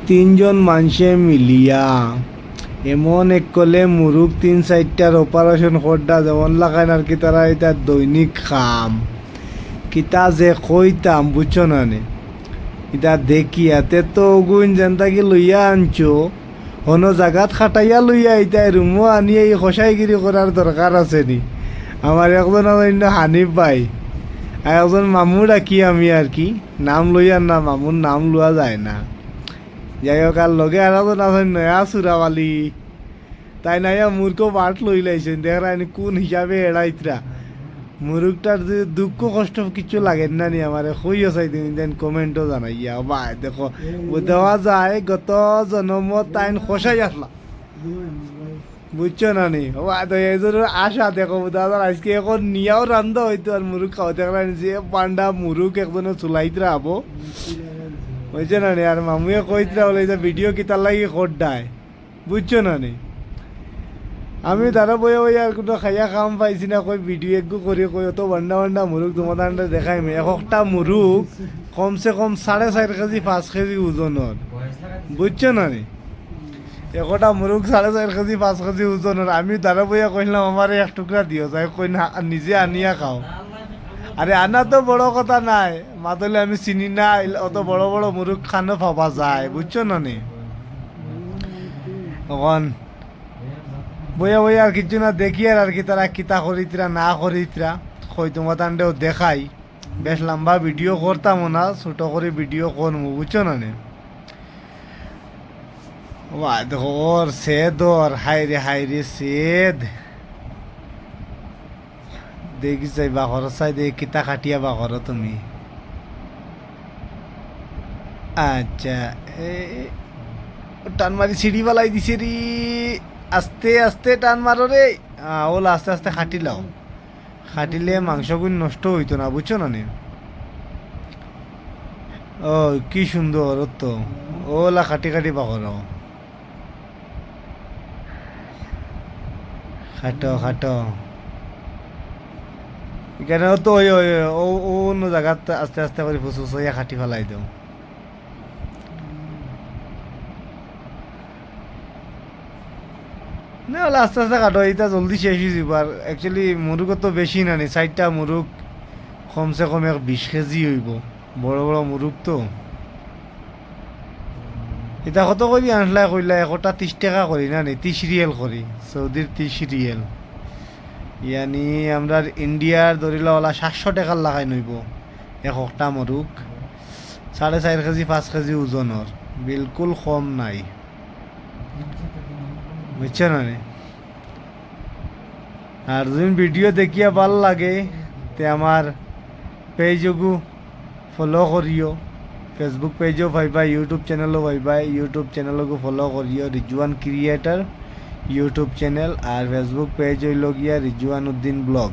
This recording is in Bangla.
তিনজন মানুষে মিলিয়া এমন এক কলে মুরুগ ৩-৪টার অপারেশন করডা যেমন লাগান আর কি তারা এটা দৈনিক খাম কিতা যে কইতাম বুঝছো না নে এটা দেখি এতে তো ওগুন যেনটাকে লইয়া আনছো অন্য জায়গাত খাটাইয়া লইয়া ইতাই রুমও আনিয়ে এই খসাইগিরি করার দরকার আছে নি। আমার একজন অন্য হানিফ ভাই আর একজন মামু ডাকি আমি আর কি নাম লইয়ার না মামুর নাম লওয়া যায় না। যাই হোক আর লগে আর একজন আছেন নয়া সুরাবালি তাই নাইয়া মূর্খ বাট লই লাইছেন দেখরা কোন হিসাবে এড়াইতরা মুরুগটার যে দুঃখ কষ্ট কিছু লাগে না নি আমার কইও চাই দিন দেন কমেন্টও জানাইয়া বা দেখো দেওয়া যায় গত জন্মত তাইন খসাই আসলা বুঝছো না নি এই জন্য আশা দেখো দাদা আজকে এখন নিয়াও রান্ধা হইতো আর মুরুগ খাওয়া দেখলেন যে পান্ডা মুরুগ একজনে চুলাইতরা হবো বুঝছো না নি আর মামুয়ে কইতরা বলে যে ভিডিও কিতার লাগি খোদ্দায় বুঝছো না নি আমি তারা বইয়া বইয়া আর কোনো খাইয়া খাম পাইছি না কই ভিডিও একটু করে কই অত বান্ডা বান্ডা মুরুগ তোমার দেখাই মে একটা মুরুগ কমসে কম 4.5 কেজি 5 কেজি ওজনের বুঝছো না নি একটা মুরুগ 4.5 কেজি 5 কেজি ওজনের আমি তারা বইয়া কইলাম আমার এক টুকরা দিও যাই কই না নিজে আনিয়া খাও আরে আনা তো বড় কথা নাই মাতলে আমি চিনি না অত বড় বড় মুরুগ খানো পাওয়া যায় বুঝছো না নি তখন বইয়া বইয়া আর কিছু না দেখি আর কি তারা কিতা করিতরা না করিতরা কই তোমার তান্ডেও দেখাই বেশ লম্বা ভিডিও করতাম না ছোট করে ভিডিও করবো বুঝছো না নে ওর সেদ ওর হাইরে সেদ দেখি চাই বা ঘর চাই দেখি কিতা খাটিয়া বা ঘর তুমি আচ্ছা টান মারি সিঁড়ি বালাই দিছে রে আস্তে আস্তে টান মারো রে ওলা আস্তে আস্তে খাটিলাও খাটিলে মাংসগুলো নষ্ট হইতো না বুঝছো না নে ও কি সুন্দর তো ওলা খাটি খাটি বাকর খাটো খাটো এখানে তো ওই ওই অন্য জায়গাত আস্তে আস্তে করে ফুসফুস হইয়া খাটি ফেলাই দাও না হলে আস্তে আস্তে কাটো এটা জলদি শেষ হয়ে যাব আর অ্যাকচুয়ালি মুরুগ তো বেশি না নি 4টা মুরুগ কমসে কম 20 কেজি হইব বড় বড় মুরুগ তো এটা কত করি আনলা কইলা একটা 30 টাকা করি না নি 30 রিয়াল করি সৌদির 30 রিয়াল ইয়ানি আমরা ইন্ডিয়ার ধরিলা ওলা 700 টাকার লাগাই নইব একটা মুরুগ 4.5 কেজি 5 কেজি ওজনের বিলকুল কম নাই বুঝছো না আর যদি ভিডিও দেখিয়া ভাল লাগে তে আমার পেজগু ফলো করিও ফেসবুক পেজও পাইবা ইউটিউব চ্যানেলও পাইবা ইউটিউব চ্যানেলকে ফলো করিও রিজওয়ান ক্রিয়েটর ইউটিউব চ্যানেল আর ফেসবুক পেজ হইল গিয়া রিজওয়ান উদ্দিন ব্লগ।